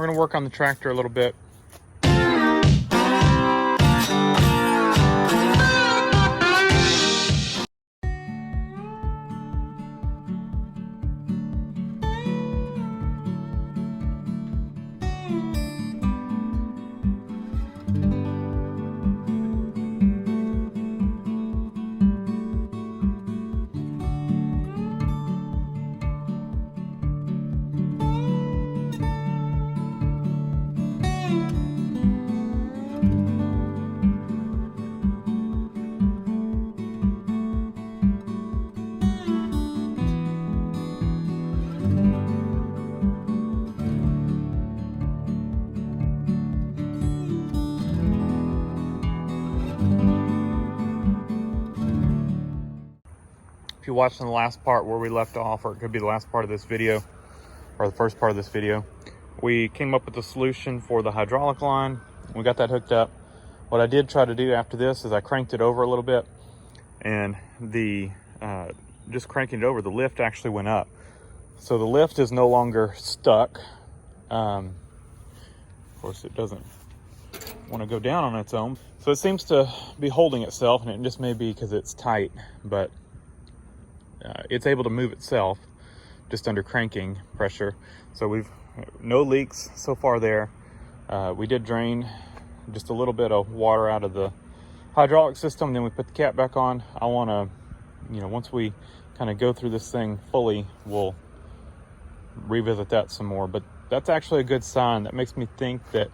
we're gonna work on the tractor a little bit. If you're watching the last part where we left off, or it could be the last part of this video, or the first part of this video, we came up with a solution for the hydraulic line. We got that hooked up. What I did try to do after this is I cranked it over a little bit, and just cranking it over, the lift actually went up. So the lift is no longer stuck. Of course, it doesn't want to go down on its own. So it seems to be holding itself, and it just may be because it's tight, but it's able to move itself just under cranking pressure. So we've no leaks so far there. We did drain just a little bit of water out of the hydraulic system, then we put the cap back on. I want to, once we kind of go through this thing fully, we'll revisit that some more. But that's actually a good sign. That makes me think that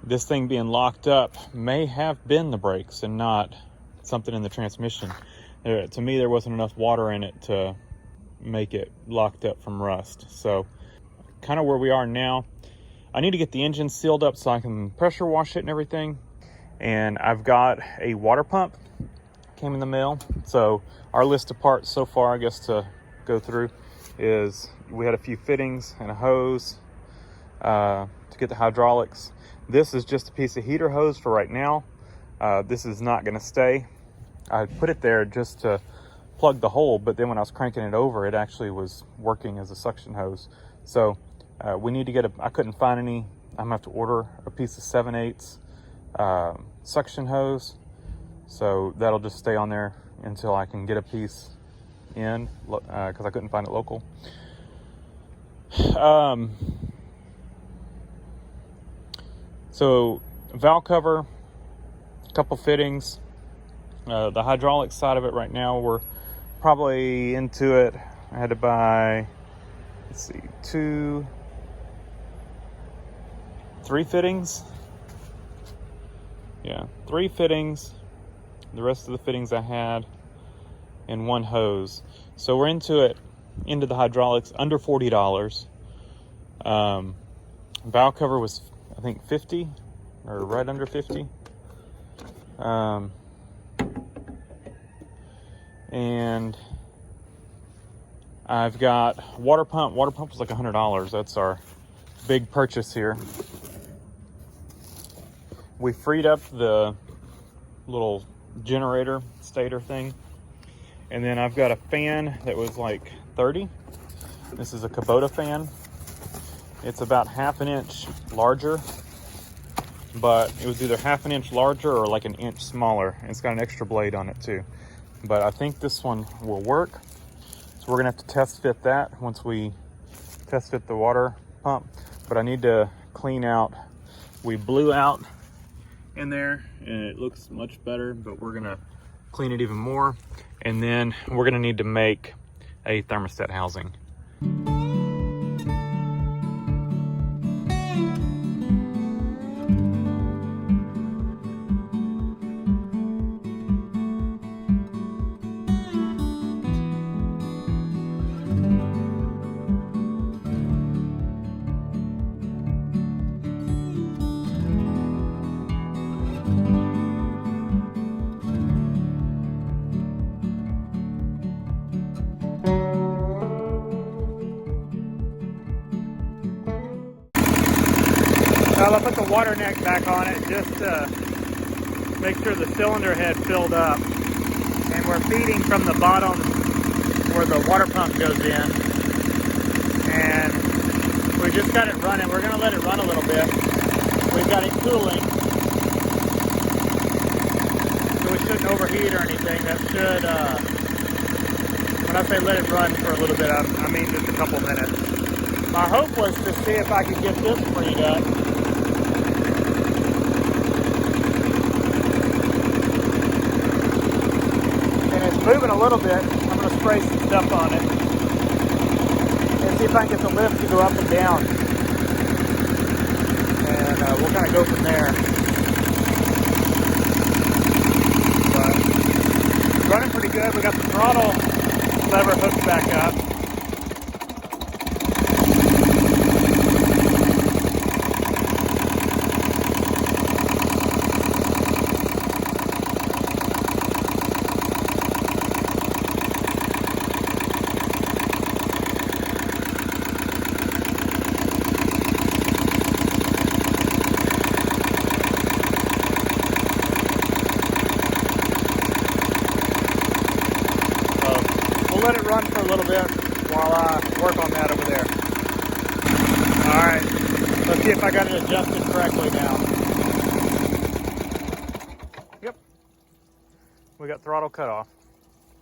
this thing being locked up may have been the brakes and not something in the transmission. To me, there wasn't enough water in it to make it locked up from rust. So kind of where we are now. I need to get the engine sealed up so I can pressure wash it and everything. And I've got a water pump, came in the mail. So our list of parts so far, I guess, to go through is we had a few fittings and a hose to get the hydraulics. This is just a piece of heater hose for right now. This is not gonna stay. I put it there just to plug the hole, but then when I was cranking it over, it actually was working as a suction hose. So we need to get I couldn't find any. I'm gonna have to order a piece of 7/8 suction hose. So that'll just stay on there until I can get a piece in, because I couldn't find it local. So valve cover, a couple fittings. The hydraulic side of it right now, we're probably into it. I had to buy, let's see, 3 fittings. Yeah, 3 fittings. The rest of the fittings I had, and 1 hose. So we're into the hydraulics, under $40. Valve cover was, I think, 50, or right under 50. And I've got water pump. Water pump was like $100. That's our big purchase here. We freed up the little generator stator thing. And then I've got a fan that was like 30. This is a Kubota fan. It's about 1/2 inch larger, but it was either 1/2 inch larger or like 1 inch smaller. And it's got an extra blade on it too. But I think this one will work. So we're gonna have to test fit that once we test fit the water pump. But I need to clean out. We blew out in there and it looks much better, but we're gonna clean it even more. And then we're gonna need to make a thermostat housing. Well, I put the water neck back on it just to make sure the cylinder head filled up. And we're feeding from the bottom where the water pump goes in. And we just got it running. We're gonna let it run a little got it cooling. So it shouldn't overheat or anything. That should, when I say let it run for a little bit, I mean just a couple minutes. My hope was to see if I could get this freed up. And it's moving a little bit. I'm going to spray some stuff on it. And see if I can get the lift to go up and down. And we'll kind of go from there. But running pretty good. We got the throttle lever hooked back up. Let it run for a little bit while I work on that over there. All right, let's see if I got it adjusted correctly now. Yep, we got throttle cut off,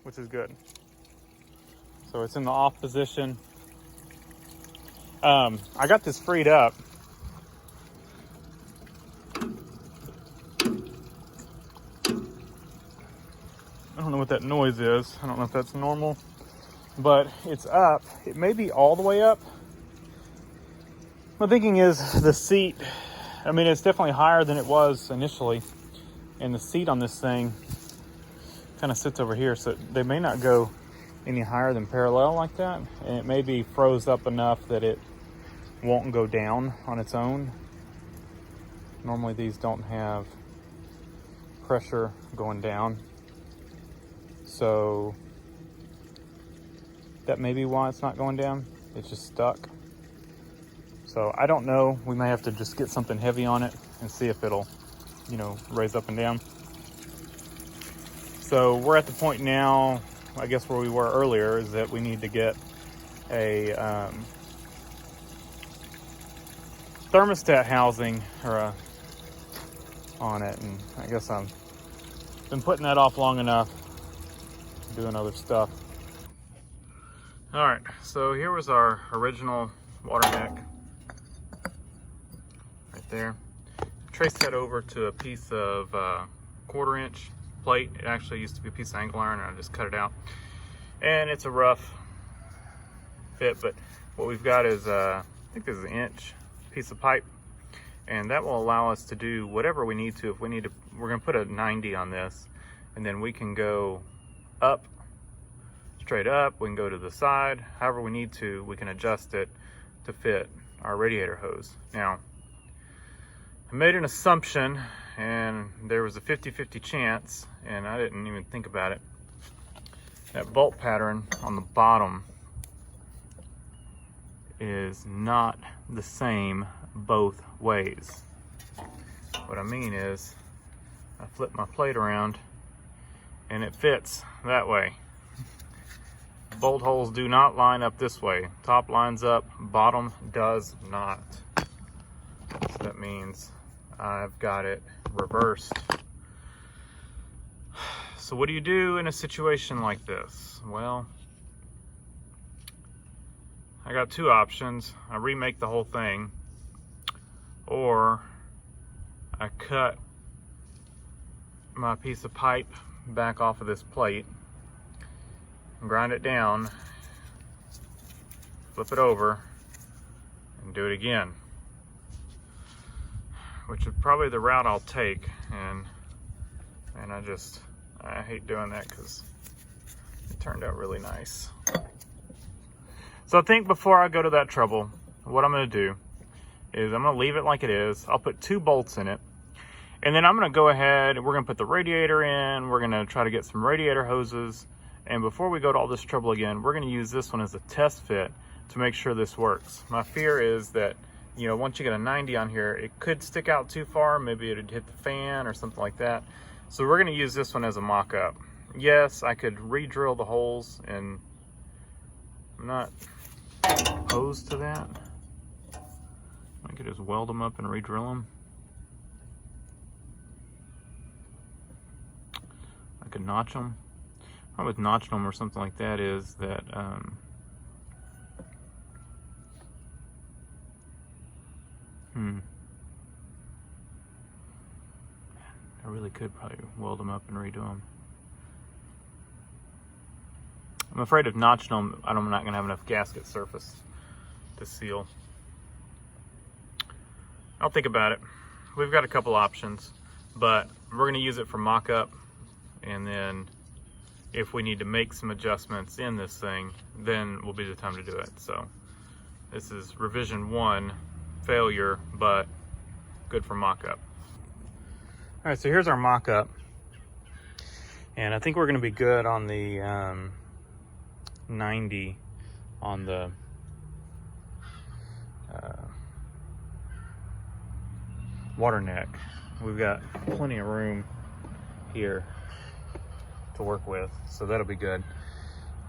which is good. So it's in the off position. I got this freed up. I don't know what that noise is. I don't know if that's normal, but it's up. It may be all the way up. My thinking is the seat, I mean, it's definitely higher than it was initially. And the seat on this thing kind of sits over here. So they may not go any higher than parallel like that. And it may be froze up enough that it won't go down on its own. Normally these don't have pressure going down. So that may be why it's not going down. It's just stuck. So I don't know. We may have to just get something heavy on it and see if it'll, you know, raise up and down. So we're at the point now, I guess where we were earlier, is that we need to get a thermostat housing or on it. And I guess I've been putting that off long enough, doing other stuff. All right, so here was our original water neck right there. Traced that over to a piece of 1/4 inch plate. It actually used to be a piece of angle iron and I just cut it out. And it's a rough fit, but what we've got is I think this is an inch piece of pipe, and that will allow us to do whatever we need to. If we need to, we're gonna put a 90 on this, and then we can go up, straight up, we can go to the side, however we need to, we can adjust it to fit our radiator hose. Now, I made an assumption and there was a 50-50 chance, and I didn't even think about it. That bolt pattern on the bottom is not the same both ways. What I mean is, I flip my plate around and it fits that way. Bolt holes do not line up this way. Top lines up, bottom does not. So that means I've got it reversed. So what do you do in a situation like this? Well, I got two options. I remake the whole thing, or I cut my piece of pipe back off of this plate, grind it down, flip it over, and do it again. Which is probably the route I'll take, and I hate doing that because it turned out really nice. So I think before I go to that trouble, what I'm gonna do is I'm gonna leave it like it is. I'll put 2 bolts in it, and then I'm gonna go ahead and we're gonna put the radiator in. We're gonna try to get some radiator hoses, and before we go to all this trouble again, we're gonna use this one as a test fit to make sure this works. My fear is that, you know, once you get a 90 on here, it could stick out too far. Maybe it'd hit the fan or something like that. So we're gonna use this one as a mock-up. Yes, I could re-drill the holes, and I'm not opposed to that. I could just weld them up and re-drill them. could notch them. Problem with notching them or something like that is that I really could probably weld them up and redo them. I'm afraid of notching them, I'm not going to have enough gasket surface to seal. I'll think about it. We've got a couple options, but we're going to use it for mock-up, and then if we need to make some adjustments in this thing, then will be the time to do it. So this is revision 1, failure, but good for mock-up. All right, so here's our mock-up, and I think we're going to be good on the 90 on the water neck. We've got plenty of room here to work with, so that'll be good.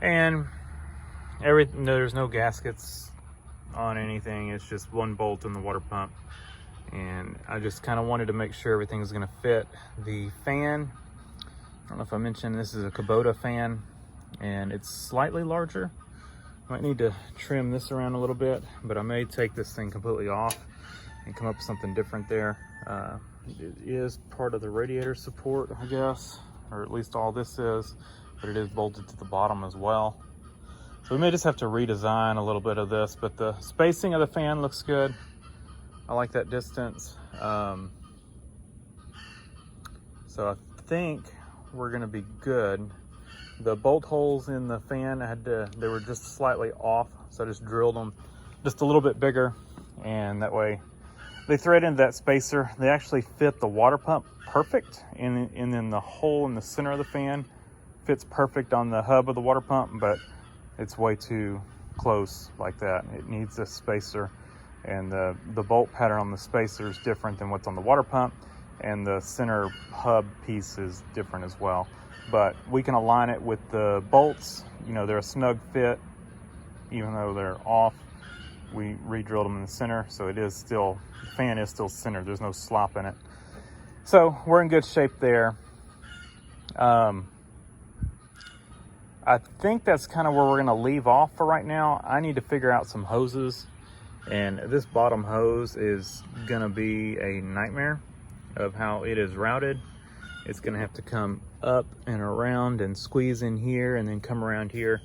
And there's no gaskets on anything, it's just one bolt in the water pump. And I just kind of wanted to make sure everything was going to fit. The fan, I don't know if I mentioned, this is a Kubota fan, and it's slightly larger. Might need to trim this around a little bit, but I may take this thing completely off and come up with something different there. It is part of the radiator support, I guess, or at least all this is, but it is bolted to the bottom as well. So we may just have to redesign a little bit of this, but the spacing of the fan looks good. I like that distance. So I think we're gonna be good. The bolt holes in the fan, they were just slightly off, so I just drilled them just a little bit bigger, and that way they thread into that spacer. They actually fit the water pump perfect, and then the hole in the center of the fan fits perfect on the hub of the water pump, but it's way too close like that. It needs a spacer, and the bolt pattern on the spacer is different than what's on the water pump, and the center hub piece is different as well. But we can align it with the bolts. You know, they're a snug fit, even though they're off. We re-drilled them in the center, so it is still, the fan is still centered. There's no slop in it. So we're in good shape there. I think that's kind of where we're gonna leave off for right now. I need to figure out some hoses, and this bottom hose is gonna be a nightmare of how it is routed. It's gonna have to come up and around and squeeze in here and then come around here.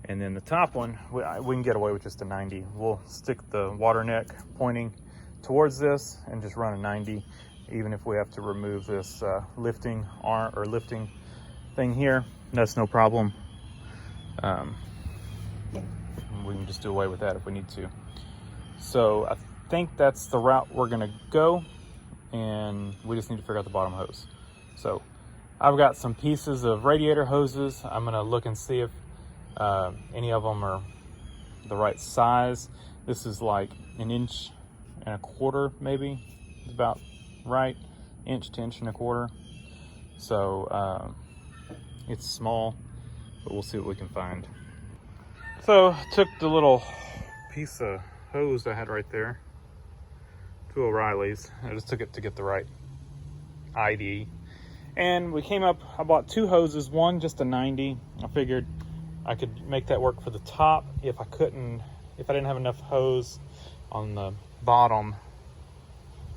And then the top one, we can get away with just a 90. We'll stick the water neck pointing towards this and just run a 90, even if we have to remove this lifting arm or lifting thing here. That's no problem. We can just do away with that if we need to. So I think that's the route we're gonna go, and we just need to figure out the bottom hose. So I've got some pieces of radiator hoses. I'm gonna look and see if any of them are the right size. This is like 1.25 inches, maybe. It's about right, 1 to 1.25 inches. So it's small, but we'll see what we can find. So I took the little piece of hose I had right there to O'Reilly's. I just took it to get the right ID. And we came up, I bought 2 hoses, one just a 90. I figured I could make that work for the top if I didn't have enough hose on the bottom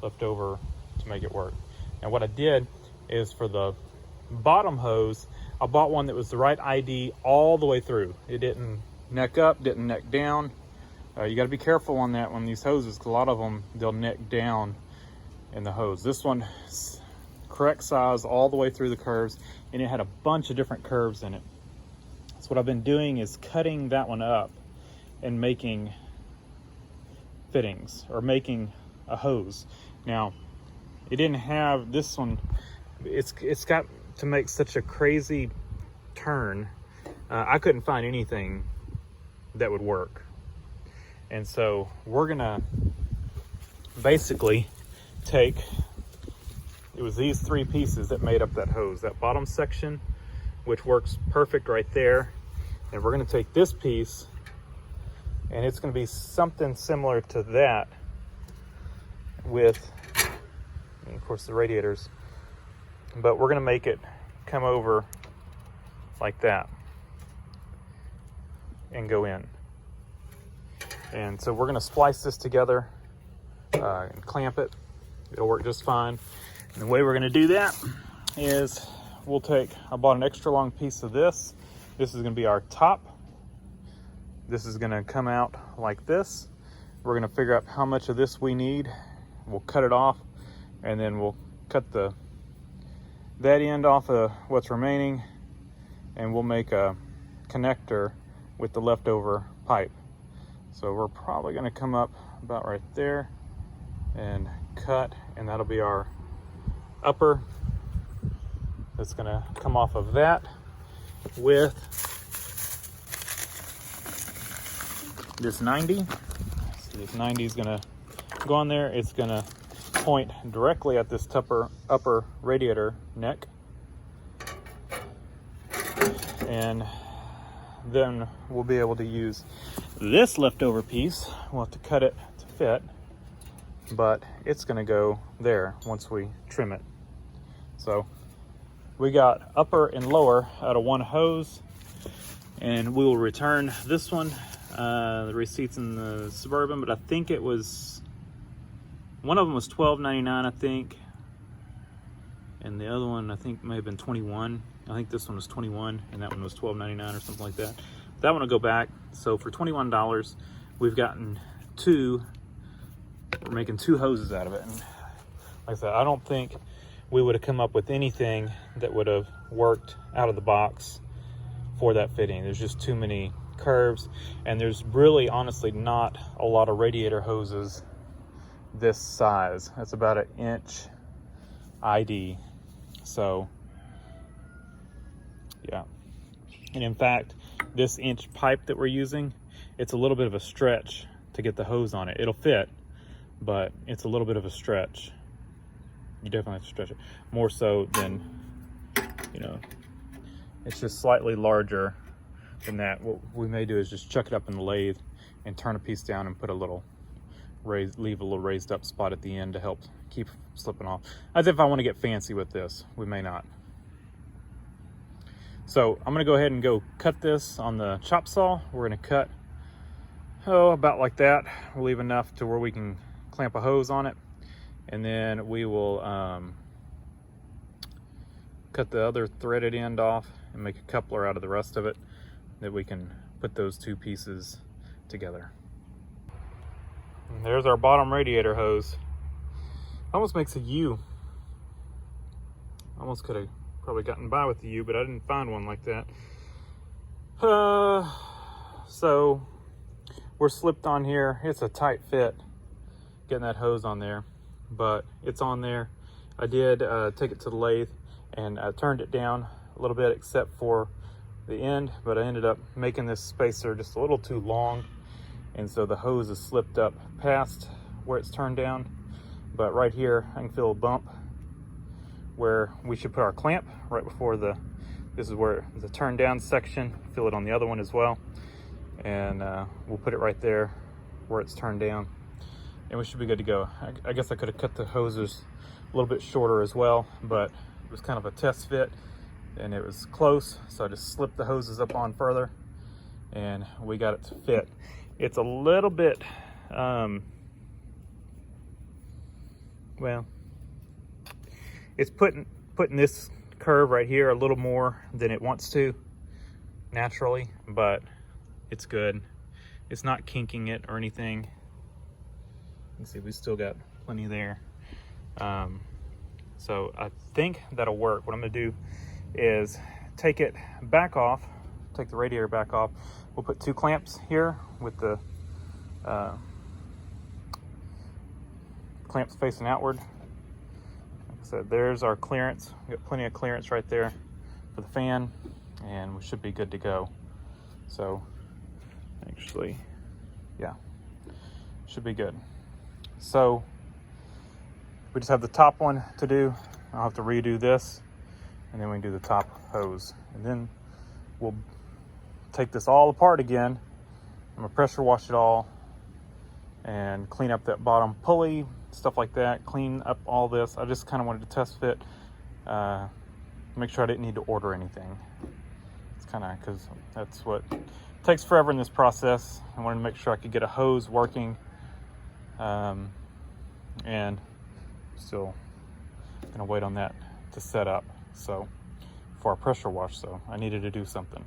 left over to make it work. And what I did is for the bottom hose, I bought one that was the right ID all the way through. It didn't neck up, didn't neck down. You gotta be careful on that on these hoses, because a lot of them, they'll neck down in the hose. This one, correct size all the way through the curves, and it had a bunch of different curves in it. So what I've been doing is cutting that one up and making fittings, or making a hose. Now, it didn't have this one, it's got to make such a crazy turn. I couldn't find anything that would work. And so we're gonna basically take, it was these 3 pieces that made up that hose, that bottom section, which works perfect right there. And we're gonna take this piece, and it's gonna be something similar to that with, and of course, the radiators, but we're gonna make it come over like that and go in. And so we're going to splice this together and clamp it. It'll work just fine. And the way we're going to do that is I bought an extra long piece of this. This is going to be our top. This is going to come out like this. We're going to figure out how much of this we need. We'll cut it off, and then we'll cut that end off of what's remaining, and we'll make a connector with the leftover pipe. So we're probably going to come up about right there and cut, and that'll be our upper. That's going to come off of that with this 90. So this 90 is going to go on there. It's going to point directly at this upper radiator neck. And then we'll be able to use this leftover piece. We'll have to cut it to fit, but it's going to go there once we trim it. So we got upper and lower out of one hose, and we will return this one. The receipt's in the Suburban, but I think it was, one of them was $12.99, I think, and the other one I think may have been $21. I think this one was $21, and that one was $12.99 or something like that. That one will go back. So for $21, we've gotten two. We're making two hoses out of it. And like I said, I don't think we would have come up with anything that would have worked out of the box for that fitting. There's just too many curves, and there's really honestly not a lot of radiator hoses this size. That's about 1 inch ID. So yeah, and in fact, this inch pipe that we're using, it's a little bit of a stretch to get the hose on it. It'll fit, but it's a little bit of a stretch. You definitely have to stretch it more so than, you know, it's just slightly larger than that. What we may do is just chuck it up in the lathe and turn a piece down and put a little leave a little raised up spot at the end to help keep slipping off. As if I want to get fancy with this, we may not. So I'm gonna go ahead and go cut this on the chop saw. We're gonna cut, about like that. We'll leave enough to where we can clamp a hose on it. And then we will cut the other threaded end off and make a coupler out of the rest of it, that we can put those two pieces together. And there's our bottom radiator hose. Almost makes a U. Almost could have probably gotten by with the U, but I didn't find one like that. So we're slipped on here. It's a tight fit getting that hose on there, but it's on there. I did take it to the lathe, and I turned it down a little bit except for the end, but I ended up making this spacer just a little too long, and so the hose is slipped up past where it's turned down. But right here I can feel a bump where we should put our clamp right before this is where the turn down section. Feel it on the other one as well, and we'll put it right there where it's turned down, and we should be good to go. I guess I could have cut the hoses a little bit shorter as well, but it was kind of a test fit and it was close, so I just slipped the hoses up on further and we got it to fit. It's a little bit well, it's putting this curve right here a little more than it wants to naturally, but it's good. It's not kinking it or anything. You can see we still got plenty there. So I think that'll work. What I'm gonna do is take it back off, take the radiator back off. We'll put two clamps here with the clamps facing outward. Like I said, there's our clearance. We got plenty of clearance right there for the fan, and we should be good to go. So actually, yeah, should be good. So we just have the top one to do. I'll have to redo this, and then we can do the top hose, and then we'll take this all apart again. I'm gonna pressure wash it all and clean up that bottom pulley, stuff like that, clean up all this. I just kind of wanted to test fit, make sure I didn't need to order anything. It's kind of, because that's what takes forever in this process. I wanted to make sure I could get a hose working, and still gonna wait on that to set up, so for our pressure wash, so I needed to do something.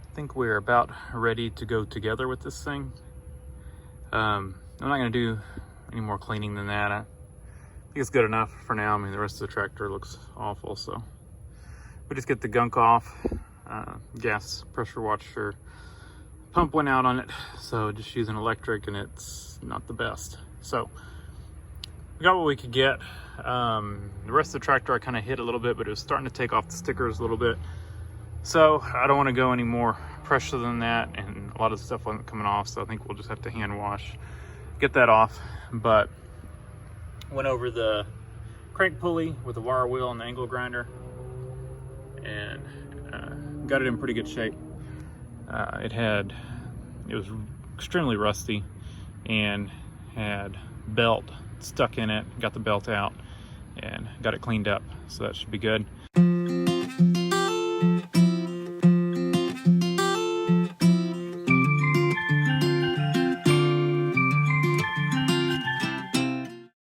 I think we're about ready to go together with this thing. I'm not gonna do any more cleaning than that. I think it's good enough for now. I mean, the rest of the tractor looks awful, so we just get the gunk off. Gas pressure washer pump went out on it, so just using electric, and it's not the best. So we got what we could get. The rest of the tractor I kind of hit a little bit, but it was starting to take off the stickers a little bit. So I don't want to go any more pressure than that, and a lot of the stuff wasn't coming off, so I think we'll just have to hand wash, get that off. But went over the crank pulley with the wire wheel and the angle grinder, and got it in pretty good shape. It was extremely rusty and had belt stuck in it. Got the belt out and got it cleaned up, so that should be good.